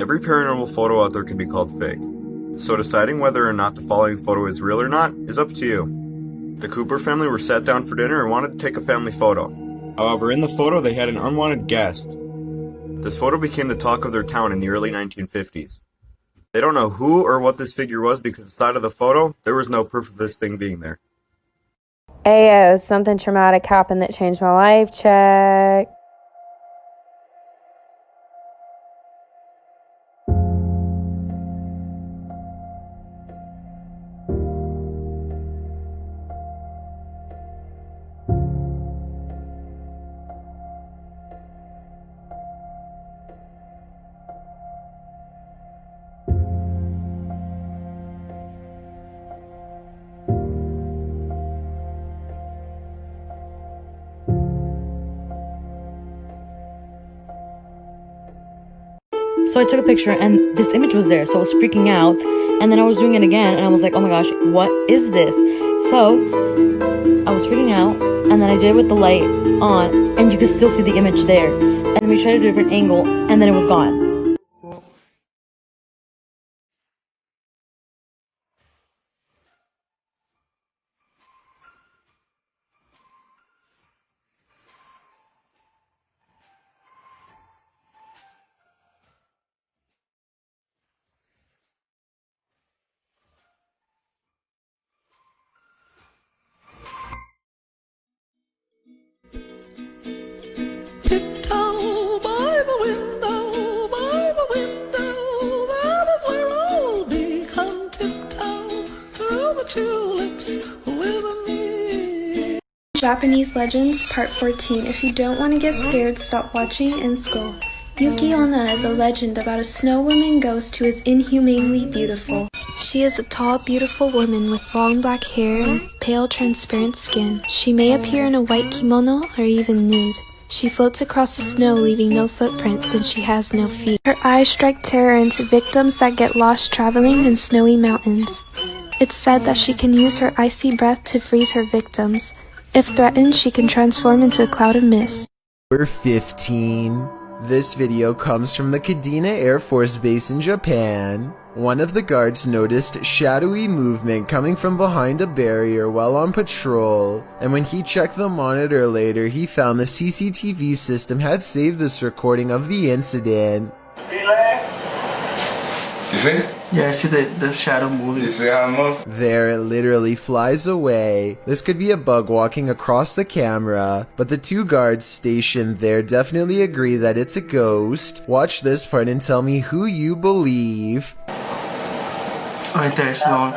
Every paranormal photo out there can be called fake, so deciding whether or not the following photo is real or not is up to you. The Cooper family were sat down for dinner and wanted to take a family photo. However, in the photo they had an unwanted guest. This photo became the talk of their town in the early 1950s. They don't know who or what this figure was because aside of the photo, there was no proof of this thing being there. Ayo, something traumatic happened that changed my life. Check. So I took a picture and this image was there, so I was freaking out, and then I was doing it again and I was like, oh my gosh, what is this? So I was freaking out, and then I did it with the light on and you could still see the image there, and we tried a different angle and then it was gone. Tiptoe by the window, that is where I'll be. Come tiptoe through the tulips with me. Japanese Legends Part 14. If you don't want to get scared, stop watching and scroll. Yuki Onna is a legend about a snow woman ghost who is inhumanely beautiful. She is a tall, beautiful woman with long black hair and pale, transparent skin. She may appear in a white kimono or even nude. She floats across the snow, leaving no footprints, and she has no feet. Her eyes strike terror into victims that get lost traveling in snowy mountains. It's said that she can use her icy breath to freeze her victims. If threatened, she can transform into a cloud of mist. We're 15. This video comes from the Kadena Air Force Base in Japan. One of the guards noticed shadowy movement coming from behind a barrier while on patrol, and when he checked the monitor later, he found the CCTV system had saved this recording of the incident. You see? Yeah, I see the shadow moving. You see how it moves? There, it literally flies away. This could be a bug walking across the camera, but the two guards stationed there definitely agree that it's a ghost. Watch this part and tell me who you believe. Right there, slow.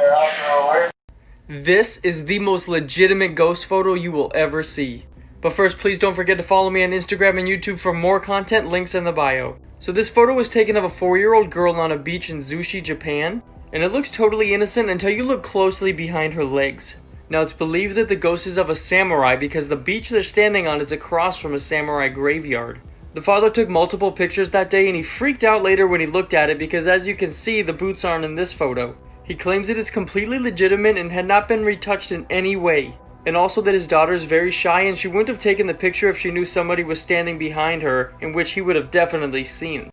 This is the most legitimate ghost photo you will ever see. But first, please don't forget to follow me on Instagram and YouTube for more content, links in the bio. So this photo was taken of a 4-year-old girl on a beach in Zushi, Japan, and it looks totally innocent until you look closely behind her legs. Now it's believed that the ghost is of a samurai because the beach they're standing on is across from a samurai graveyard. The father took multiple pictures that day and he freaked out later when he looked at it because as you can see, the boots aren't in this photo. He claims it is completely legitimate and had not been retouched in any way. And also that his daughter is very shy and she wouldn't have taken the picture if she knew somebody was standing behind her, in which he would have definitely seen.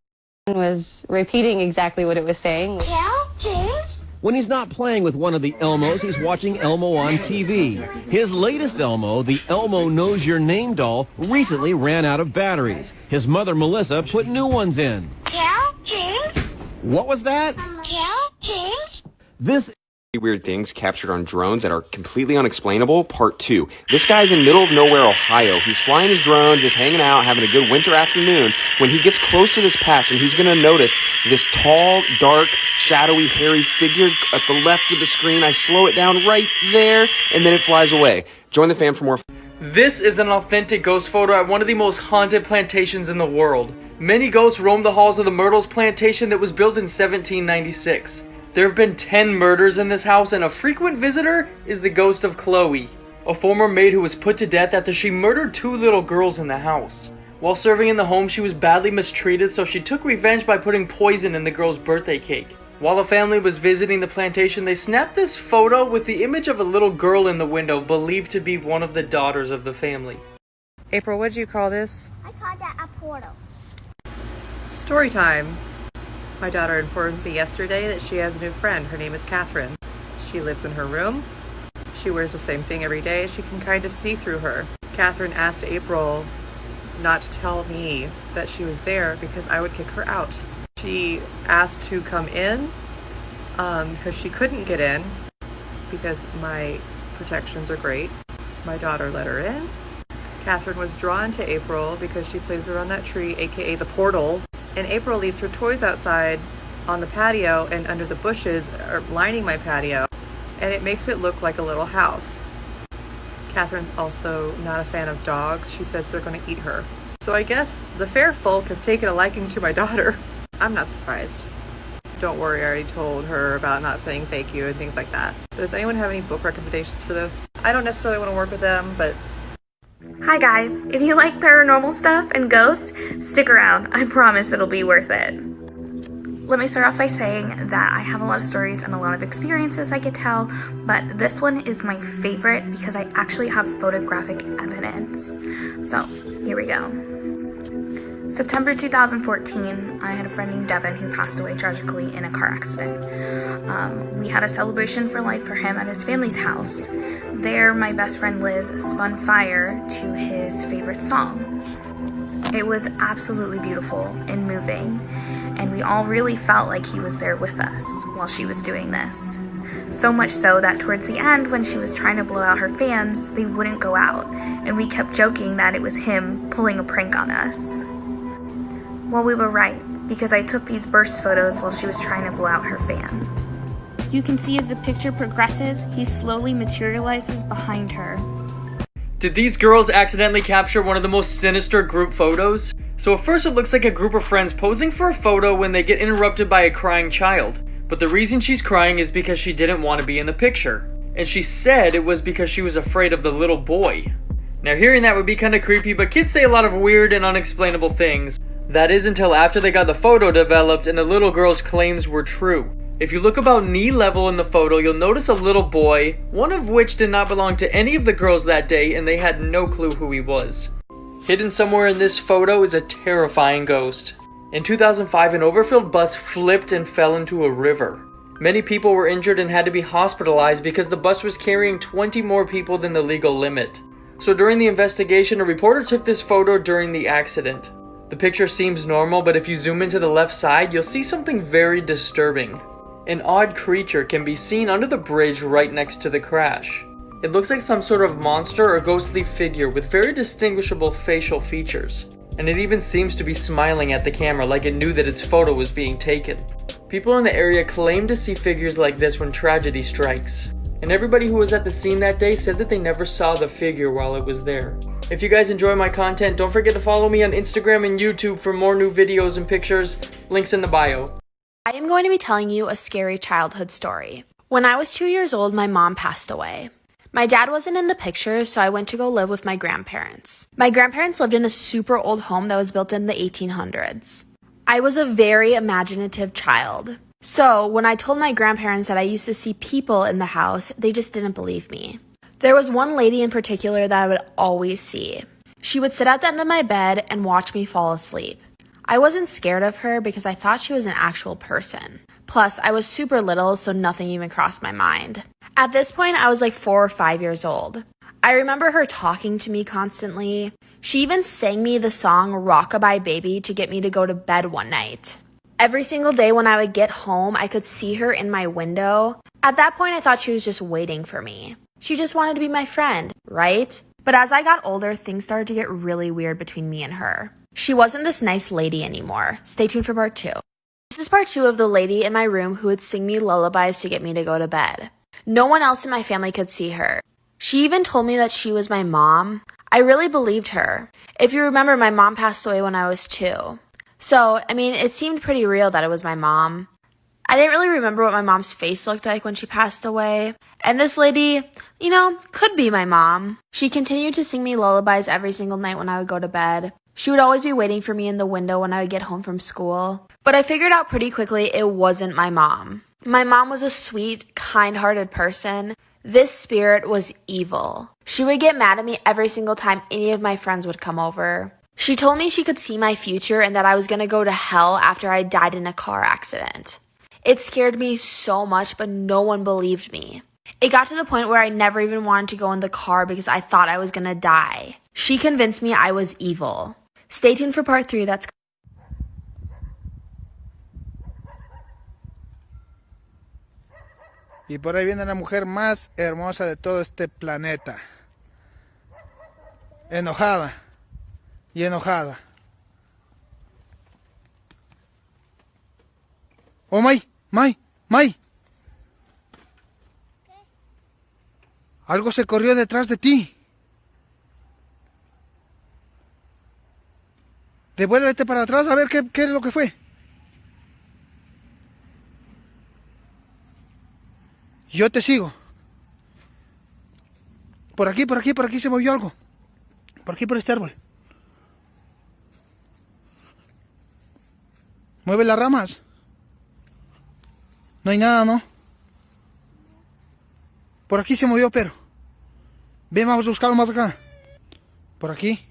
Was repeating exactly what it was saying. When he's not playing with one of the Elmos, he's watching Elmo on TV. His latest Elmo, the Elmo Knows Your Name doll, recently ran out of batteries. His mother, Melissa, put new ones in. What was that? This weird things captured on drones that are completely unexplainable, part 2. This guy's in middle of nowhere, Ohio. He's flying his drone, just hanging out, having a good winter afternoon. When he gets close to this patch, and he's gonna notice this tall, dark, shadowy, hairy figure at the left of the screen. I slow it down right there, and then it flies away. Join the fam for more. This is an authentic ghost photo at one of the most haunted plantations in the world. Many ghosts roam the halls of the Myrtles plantation that was built in 1796. There have been 10 murders in this house, and a frequent visitor is the ghost of Chloe, a former maid who was put to death after she murdered 2 little girls in the house. While serving in the home, she was badly mistreated, so she took revenge by putting poison in the girl's birthday cake. While the family was visiting the plantation, they snapped this photo with the image of a little girl in the window, believed to be one of the daughters of the family. April, what did you call this? I called that a portal. Story time. My daughter informed me yesterday that she has a new friend. Her name is Catherine. She lives in her room. She wears the same thing every day. She can kind of see through her. Catherine asked April not to tell me that she was there because I would kick her out. She asked to come in because she couldn't get in because my protections are great. My daughter let her in. Catherine was drawn to April because she plays around that tree, aka the portal. And April leaves her toys outside on the patio and under the bushes are lining my patio. And it makes it look like a little house. Catherine's also not a fan of dogs. She says they're going to eat her. So I guess the fair folk have taken a liking to my daughter. I'm not surprised. Don't worry, I already told her about not saying thank you and things like that. Does anyone have any book recommendations for this? I don't necessarily want to work with them, but... Hi guys, if you like paranormal stuff and ghosts, stick around. I promise it'll be worth it. Let me start off by saying that I have a lot of stories and a lot of experiences I could tell, but this one is my favorite because I actually have photographic evidence. So, here we go. September 2014, I had a friend named Devin who passed away tragically in a car accident. We had a celebration for life for him at his family's house. There, my best friend Liz spun fire to his favorite song. It was absolutely beautiful and moving, and we all really felt like he was there with us while she was doing this. So much so that towards the end, when she was trying to blow out her fans, they wouldn't go out, and we kept joking that it was him pulling a prank on us. Well, we were right, because I took these burst photos while she was trying to blow out her fan. You can see as the picture progresses, he slowly materializes behind her. Did these girls accidentally capture one of the most sinister group photos? So at first it looks like a group of friends posing for a photo when they get interrupted by a crying child. But the reason she's crying is because she didn't want to be in the picture. And she said it was because she was afraid of the little boy. Now hearing that would be kind of creepy, but kids say a lot of weird and unexplainable things. That is until after they got the photo developed and the little girl's claims were true. If you look about knee level in the photo, you'll notice a little boy, one of which did not belong to any of the girls that day and they had no clue who he was. Hidden somewhere in this photo is a terrifying ghost. In 2005, an overfilled bus flipped and fell into a river. Many people were injured and had to be hospitalized because the bus was carrying 20 more people than the legal limit. So during the investigation, a reporter took this photo during the accident. The picture seems normal, but if you zoom into the left side, you'll see something very disturbing. An odd creature can be seen under the bridge right next to the crash. It looks like some sort of monster or ghostly figure with very distinguishable facial features. And it even seems to be smiling at the camera like it knew that its photo was being taken. People in the area claim to see figures like this when tragedy strikes. And everybody who was at the scene that day said that they never saw the figure while it was there. If you guys enjoy my content, don't forget to follow me on Instagram and YouTube for more new videos and pictures. Links in the bio. I am going to be telling you a scary childhood story. When I was 2 years old, my mom passed away. My dad wasn't in the picture, so I went to go live with my grandparents. My grandparents lived in a super old home that was built in the 1800s. I was a very imaginative child. So when I told my grandparents that I used to see people in the house, they just didn't believe me. There was one lady in particular that I would always see. She would sit at the end of my bed and watch me fall asleep. I wasn't scared of her because I thought she was an actual person. Plus, I was super little, so nothing even crossed my mind. At this point, I was like 4 or 5 years old. I remember her talking to me constantly. She even sang me the song Rockabye Baby to get me to go to bed one night. Every single day when I would get home, I could see her in my window. At that point, I thought she was just waiting for me. She just wanted to be my friend, right? But as I got older, things started to get really weird between me and her. She wasn't this nice lady anymore. Stay tuned for part 2. This is part 2 of the lady in my room who would sing me lullabies to get me to go to bed. No one else in my family could see her. She even told me that she was my mom. I really believed her. If you remember, my mom passed away when I was 2. So, it seemed pretty real that it was my mom. I didn't really remember what my mom's face looked like when she passed away. And this lady, could be my mom. She continued to sing me lullabies every single night when I would go to bed. She would always be waiting for me in the window when I would get home from school. But I figured out pretty quickly it wasn't my mom. My mom was a sweet, kind-hearted person. This spirit was evil. She would get mad at me every single time any of my friends would come over. She told me she could see my future and that I was gonna go to hell after I died in a car accident. It scared me so much, but no one believed me. It got to the point where I never even wanted to go in the car because I thought I was gonna die. She convinced me I was evil. Stay tuned for part 3. That's Y por ahí viene la mujer más hermosa de todo este planeta. Enojada. Y enojada. Oh, May. Algo se corrió detrás de ti. Devuélvete para atrás a ver qué es lo que fue. Yo te sigo. Por aquí se movió algo. Por aquí, por este árbol. Mueve las ramas. No hay nada, ¿no? Por aquí se movió, pero... Ven, vamos a buscarlo más acá. Por aquí.